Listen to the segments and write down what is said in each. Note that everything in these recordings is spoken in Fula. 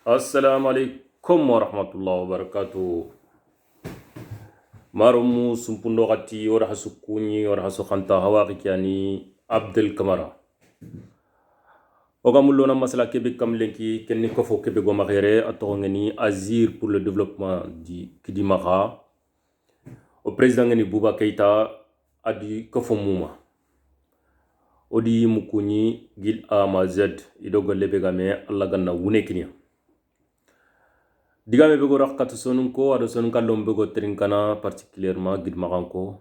Assalamu alaikum warahmatullahi wabarakatuh. Marumu sumpundo gati ora hasukuni ora hasukhanta hawaki kiani Abdel Kamara. Ogamullo na masala kebe kamlenki kenni kofo kebe goma khere atongeni Azir pour le développement di Kidimaka. O président ngeni Bouba Keita adi kofo muma. Odi mukuni gil A ma Z idogo lebegame Allah ganna wune kinia. Digame bego rakatu sonun ko ado sonun kallon bego trinkana particulièrement gid maganko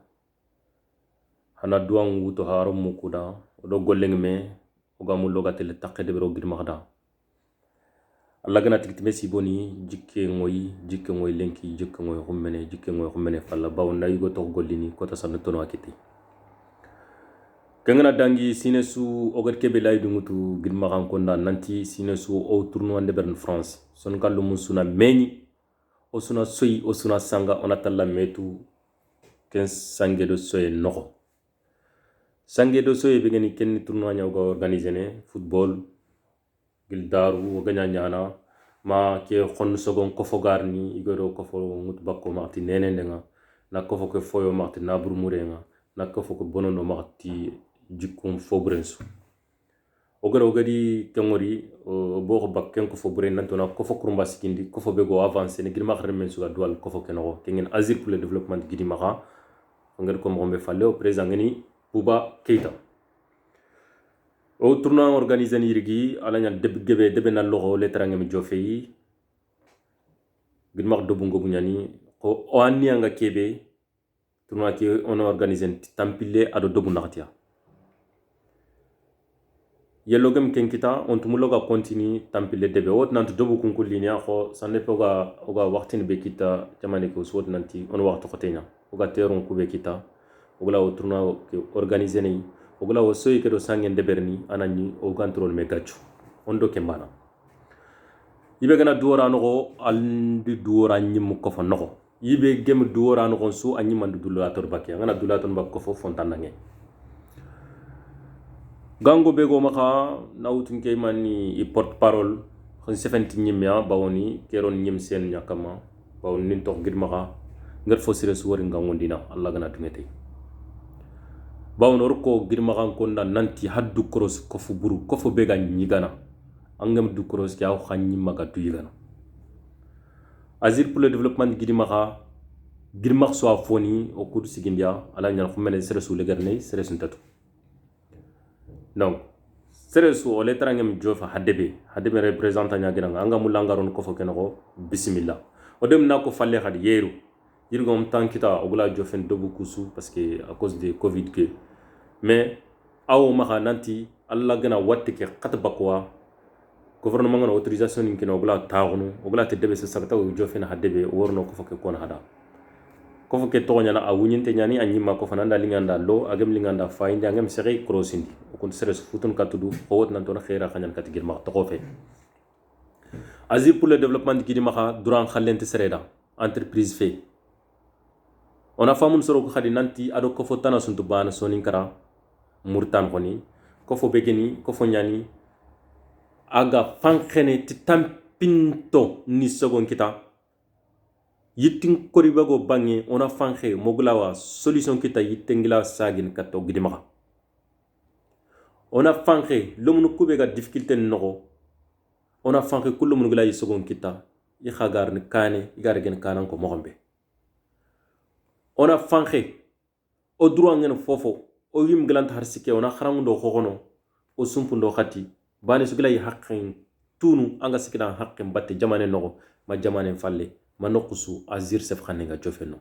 hana duan wuto haro mukuda odo golleng me oga mullo gatel takke de bero gid magda alla gana tikitime siboni jikke ngoy lenki jikke ngoy xummene falla baw na yugo to gollini kota sanno tono akiti kengana dangi sinesu ogat kebe lay dungutu gid maganko nda nanti sinesu au tournoi de bern France son kallu musuna meni osuna soyi osuna sanga onatalla metu ken sangue de soye noko sangue de soye begeni ken tournoi nya go organiser football gil daru ganya nyana ma ke khon sogon kofo garni igoro kofo mutbakko marti nene ndenga na kofo ke foyo marti na burmurenga na kofo ko bonono marti jikkum fobrensu ogara ogadi kengori bo ko bakken ko fo bure nantona ko fo kurumba sikindi ko fo be go avancer ne girma xarmen suga dual ko fo keno kengen Azir pour le développement de Gidimaka ngar ko mo be falle o président ngani Bouba Keita o tournoi organisé ni rigi ala nya debe na logo letra ngam jofeyi girma do bungo bunyani ko o anni anga kebe tournoi ki on organisé tampile ado dobu naktia yellogem kenkita on tumuloga continue tampile debe wot nantu dobu kunkulini akho sanne poga oga waxtini be kita jamane ko swot nanti on waxto khotenya oga teron kube kita ogla o tournoi ke organiser ni ogla o soyi ke do sangen deberni anani o control me gachu on do kembana ibe gana duora no andi duora nyim ko fa no ibe gem duora no su anyi mandu dulator bakke ngana dulator bakko fo fontanange gango bego maka nawtun kay mani i porte parole xon sefenti nyimya bawoni keron nyim sen nyakama bawon nin tok gid maka ngar fo sire su wori ngangondina alla gana dungete bawon orko gid maka ko nanti haddu cross ko fu buru ko fo bega nyigana angam du cross ya xanyi maga du yigana Azir pour le développement de Gidimaka girmak so afoni o kudu sigindia ala nyal xumene sire su legerne sire sun tatu donc seresu o letra ngam jofa hadebe representant nya gina anga mulangaron ko fo kenoko bismillah o dem na ko falle khadi yeru yirgom tankita ogula jofen dobu kusu parce que à cause de covid que mais awo maka nanti alla gana watte ke khat bakwa gouvernement ngana autorisation nin kino ogula taagunu ogula te debe se sakta o jofen hadebe worno ko fo ke kon hada ko fo ke to nyana a wunyinte nyani anyima ko fananda linganda lo agem linganda fayndi agem sere crossindi ko sere futun katudu ko wot nan ton khaira khanyan katigir ma to ko fe Azir pour le développement de Gidimaka durant khalente sereda entreprise fe ona famun soro ko khadi nanti ado ko fo tana suntu bana sonin kara murtan khoni ko fo begeni ko fo nyani aga fankhene ti tampinto ni sogon kita yittin koribago bangi ona fanxe moglawa solution kita yittengila sagin kato Gidimaka ona fanxe lomunu kube ga difficulté nogo ona fanxe kullu mun gula yisogon kita i khagar ni kane igar gen kanan ko mogombe ona fanxe o droit ngene fofo o yim glant harsike ona kharamundo khokono o sumpundo khati bani sugila yi haqqin tunu anga sikida haqqin batte jamane nogo ma jamane falle manokusu Azir sef khanenga jofeno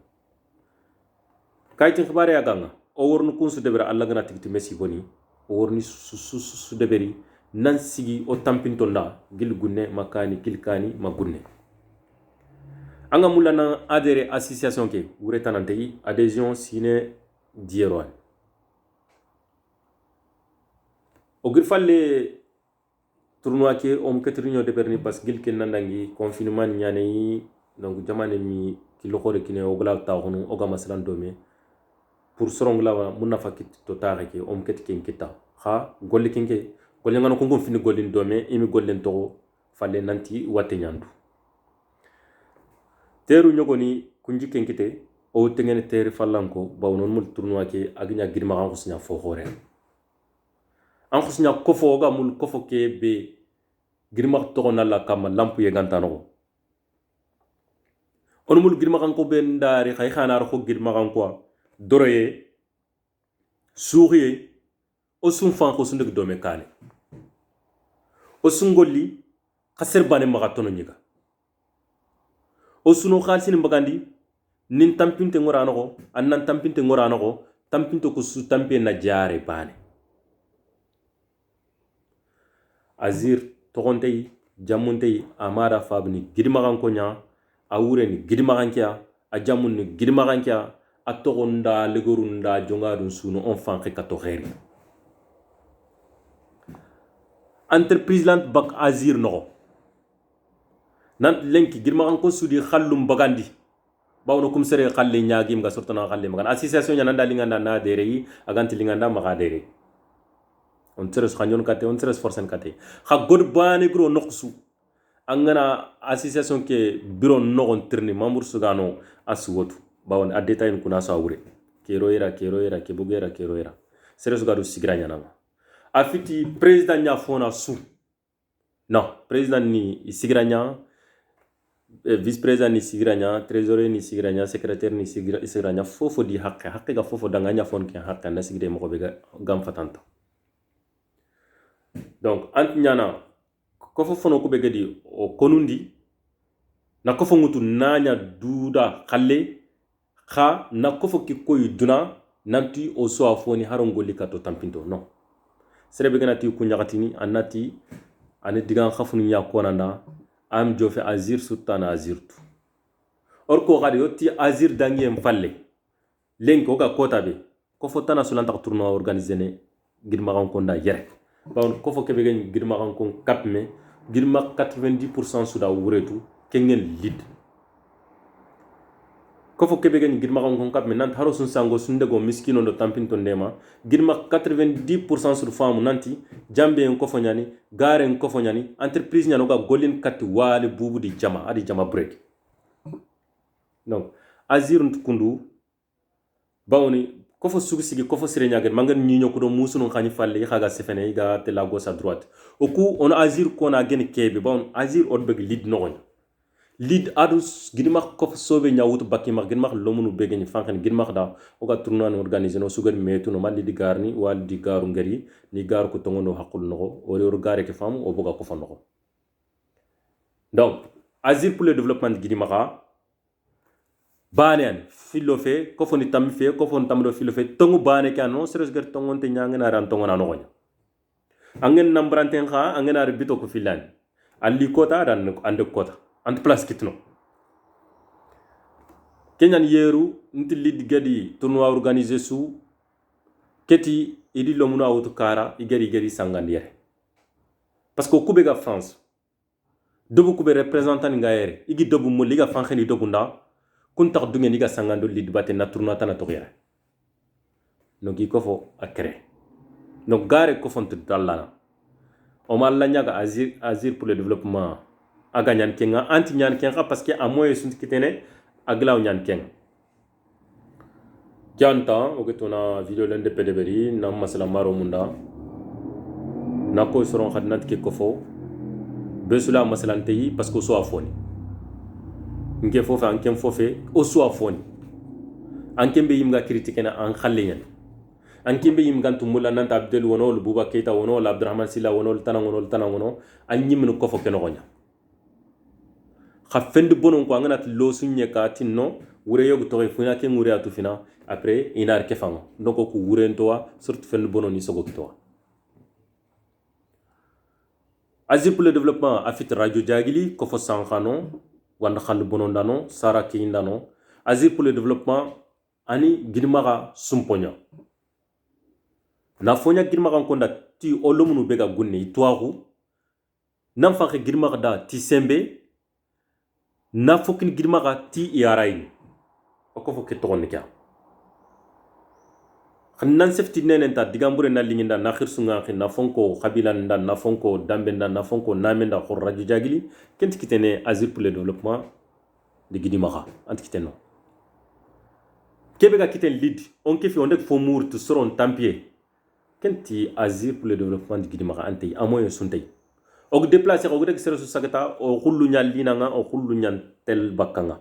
kaytin khibare aganga o wornu kunsu debere alla gana tigti messi boni o worni su deberi nan sigi o tampinto nda gil gunne makani kilkani magunne anga mulana adere association ke wuretanante adhésion sine dieroan o gir falle tournoi ke o mketrino deberni parce gil ken nandangi confinement nyane donc jamane mi ki lokhore kine ogla taxunu oga masalan dome pour sorongla munna fakit to taxe ke ket ken kita kha golli kenke golli ngano ko fini gollin dome imi gollen to falle nanti watte ñandu teru ñogoni kunji kenkite o tengene teri fallanko bawo non mul tournoi ke agnya girma kan khusnya fo hore an khusnya kofo ga mul kofo ke be girma to na la kam lampu ye gantano on mul girma kan ko be ndari khay khana ko girma kan ko doroye sourier o sun fan ko sunde do me kane o sungolli khasser bane maga tono nyiga o suno khalsini mbagandi nin tampinte ngorano ko annan tampinte ngorano ko tampinte ko su tampe na jare bane azir togontey jamuntey amara fabni gidmagan ko nya awure ni gidmagan kya a jamun ni gidmagan kya a togonda legorunda jongadun suno on fanke kato kheri entreprise lant bak azir no nan lenki gidmagan ko sudi khallum bagandi bawno kum sere khalle nyaagim ga sortana khalle magan association nya nanda linganda na dere yi aganti linganda maga dere on teres khanyon kate on teres forcen kate kha god bani gro noqsu angana association ke bureau nogon tirni membre sugano aswotu bawon adeta en kuna sawure keroira ke bugera keroira sere sugado sigranya nama afiti president nya fona su non president ni sigranya vice président ni sigranya trésorier ni sigranya secrétaire ni sigranya fofo di haqqe ga fofo danganya fon ke haqqe na sigre mo be gam fatanta donc ant nyana ko fofo no ko be gadi o konundi na ko fo ngutu nanya duda khalle kha na ko fo ki koy duna nanti o so afoni haron golli kato tampinto non sere be gana ti ku nyagatini annati ane digan khafunu nya konanda am jofe azir sultana azirtu or ko gadi yotti azir dangiem falle lenko ga kota be ko fotana sulanta tournoi organiser ne girma kan konda yere bawon ko fo kebe gen girma kan kon kapme girma 90% suda wuretu kengen lead ko fo kebe gen girma kan kon kapme nan haro sun sango sunde go miskino do tampinto ndema girma 90% sur famu nanti jambe en ko fo nyani gare en ko fo nyani entreprise nyano ga golin kat wali bubu di jama adi jama break donc azir ntukundu bawni ko fo sugu sigi ko fo sire nyagen mangan nyinyo ko do musunu khani falle khaga sefene ga te la gauche à droite o ku on azir ko na gen kebe bawon azir od beg lead nogon lead adus ginma ko fo sobe nyawutu bakki mag ginma lomunu begeni fankan ginma da o ga tournoi organiser no sugar metu no mali di garni wal di garu ngari ni garu ko tongono hakul no o re gare ke fam o boga ko fa no donc azir pour le développement ginma banen filofe ko foni tam fe ko fon tam do filofe tongu bane kanu seres gar tongon te nyanga na ran tongon no gonya angen nambranten kha angen ar bito ko filan alli kota dan ande kota ant place kitno kenyan yeru nti lid gadi tournoi organiser su keti idi lomuna auto kara igari sangandiere parce que kube ga France dobu kube représentant ngaere igi dobu mo liga fankheni dobu nda kun tax du ngeen yi ga sangando li dibate na tournoi tana to yere donc il faut akre donc gare ko font dallana o ma la nyaga azir pour le développement aga nyan kenga anti nyan kenga parce que a moyen sunt kitene aglaw nyan kenga janta o getona video lende pedeberi na masala maro munda na ko soron khadnat ke ko fo besula masalante yi parce que so afoni nge fofe ankem fofe o so afoni ankem be yimga critique na an khalle yan ankem be yimga tumula nanta abdel wono lu buba keita wono la abdurrahman silla wono tanangono an yimno ko fo kenogonya khafend bonon ko ngana lo sunye ka tinno wure yogo to fina ke ngure atu fina après inar ke fango ndoko ku wure ntoa surtout fend bonon ni sogo kitoa azir pour le développement afit radio jagili ko fo sankhano wanda khand bonondano sara kindano azir pour le développement ani girmaga sumponya na fonya girmaga konda ti olomunu bega gunni toaru nam fa girmaga da ti sembe na fokin girmaga ti iarayi ko fo ke tonni kya nan sefti nenen ta digambure na linginda na khirsunga khi na fonko khabila nda na fonko dambenda na fonko namenda khorraji jagili kenti kitene azir pour le développement de Gidi Maha anti kiteno kebe ga kiten lead on kefi on dek fo mour tu soron tampier kenti azir pour le développement de Gidi Maha anti amoyen suntay og déplacer og dek sere su sagata o khullu nyal linanga o khullu nyan tel bakanga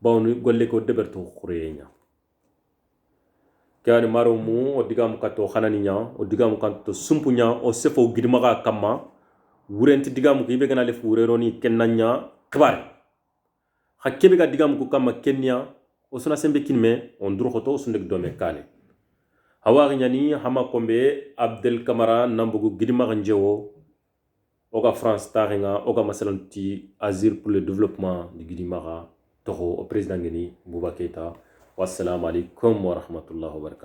bawnu golle ko deberto khureyenya kani maro mu o digam kato khanani nya o digam kanto sumpu nya o sefo Gidi Maha kamma wurenti digam ko ibe gana le fureroni kennanya khabar hakkebe ga digam ko kamma kenya o suna sembe kinme on duro khoto sundek dome kale hawa nyani hama kombe Abdel Kamara nambugu Gidi Maha njewo oga France taringa oga masalanti azir pour le développement de Gidi Maha toho o président ngeni Bouba Keita wassalamu alaikum wa rahmatullahi wa barakatuh